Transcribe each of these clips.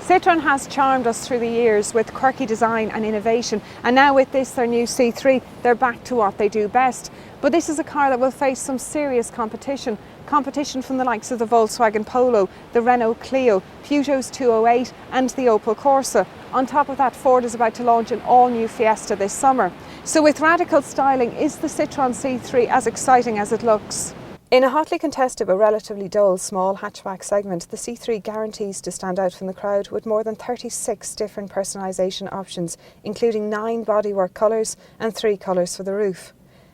Citroen has charmed us through the years with quirky design and innovation, and now with this, their new C3, they're back to what they do best. But this is a car that will face some serious competition from the likes of the Volkswagen Polo, the Renault Clio, Peugeot's 208 and the Opel Corsa. On top of that, Ford is about to launch an all-new Fiesta this summer. So with radical styling, is the Citroen C3 as exciting as it looks? In a hotly contested but relatively dull small hatchback segment, the C3 guarantees to stand out from the crowd with more than 36 different personalisation options, including 9 bodywork colours and 3 colours for the roof.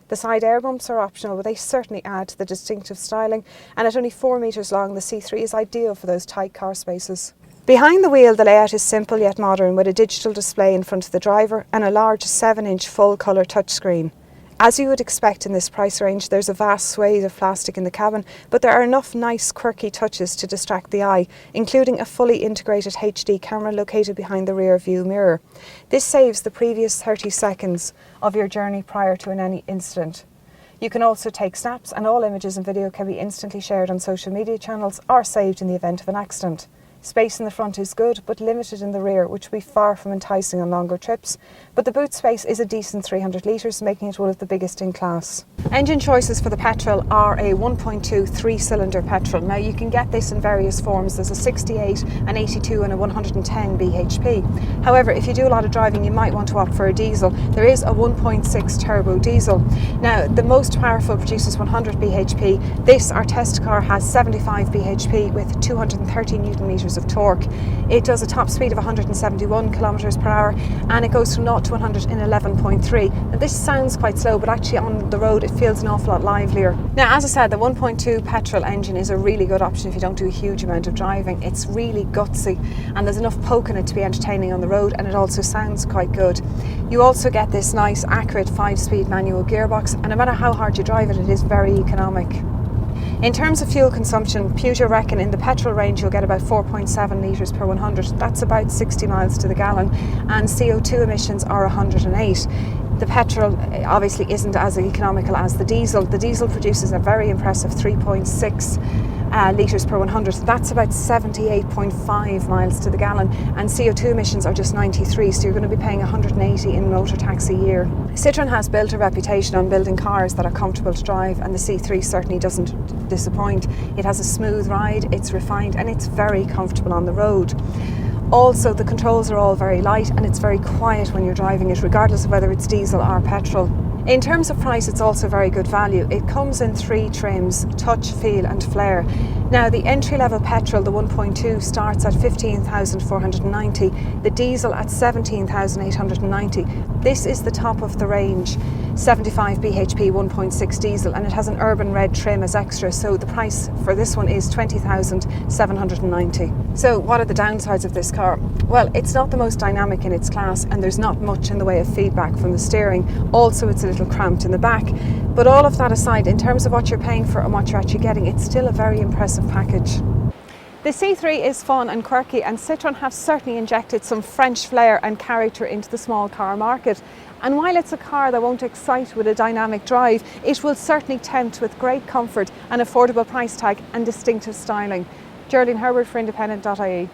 The side air bumps are optional, but they certainly add to the distinctive styling, and at only 4 metres long, the C3 is ideal for those tight car spaces. Behind the wheel, the layout is simple yet modern, with a digital display in front of the driver and a large 7-inch full-colour touchscreen. As you would expect in this price range, there's a vast swathe of plastic in the cabin, but there are enough nice quirky touches to distract the eye, including a fully integrated HD camera located behind the rear view mirror. This saves the previous 30 seconds of your journey prior to any incident. You can also take snaps, and all images and video can be instantly shared on social media channels or saved in the event of an accident. Space in the front is good, but limited in the rear, which will be far from enticing on longer trips. But the boot space is a decent 300 litres, making it one of the biggest in class. Engine choices for the petrol are a 1.2 3-cylinder petrol. Now you can get this in various forms. There's a 68, an 82 and a 110 bhp. However, if you do a lot of driving, you might want to opt for a diesel. There is a 1.6 turbo diesel. Now the most powerful produces 100 bhp. This, our test car, has 75 bhp with 230 newton metres of torque. It does a top speed of 171 kilometers per hour, and it goes from 0 to 100 in 11.3. Now this sounds quite slow, but actually on the road it feels an awful lot livelier. Now, as I said, the 1.2 petrol engine is a really good option if you don't do a huge amount of driving. It's really gutsy, and there's enough poke in it to be entertaining on the road, and it also sounds quite good. You also get this nice accurate 5-speed manual gearbox, and no matter how hard you drive it, it is very economic. In terms of fuel consumption, Peugeot reckon in the petrol range you'll get about 4.7 litres per 100. That's about 60 miles to the gallon, and CO2 emissions are 108. The petrol obviously isn't as economical as the diesel. The diesel produces a very impressive 3.6 litres per 100. That's about 78.5 miles to the gallon, and CO2 emissions are just 93, so you're going to be paying 180 in motor tax a year. Citroen has built a reputation on building cars that are comfortable to drive, and the C3 certainly doesn't disappoint. It has a smooth ride, it's refined, and it's very comfortable on the road. Also, the controls are all very light, and it's very quiet when you're driving it, regardless of whether it's diesel or petrol. In terms of price, it's also very good value. It comes in 3 trims: touch, feel and flare. Now, the entry-level petrol, the 1.2, starts at 15,490, the diesel at 17,890. This is the top of the range, 75 bhp 1.6 diesel, and it has an urban red trim as extra, so the price for this one is 20,790. So what are the downsides of this car? Well, it's not the most dynamic in its class, and there's not much in the way of feedback from the steering. Also, it's a little cramped in the back. But all of that aside, in terms of what you're paying for and what you're actually getting, it's still a very impressive package. The C3 is fun and quirky, and Citroen have certainly injected some French flair and character into the small car market. And while it's a car that won't excite with a dynamic drive, it will certainly tempt with great comfort, an affordable price tag and distinctive styling. Geraldine Herbert for Independent.ie.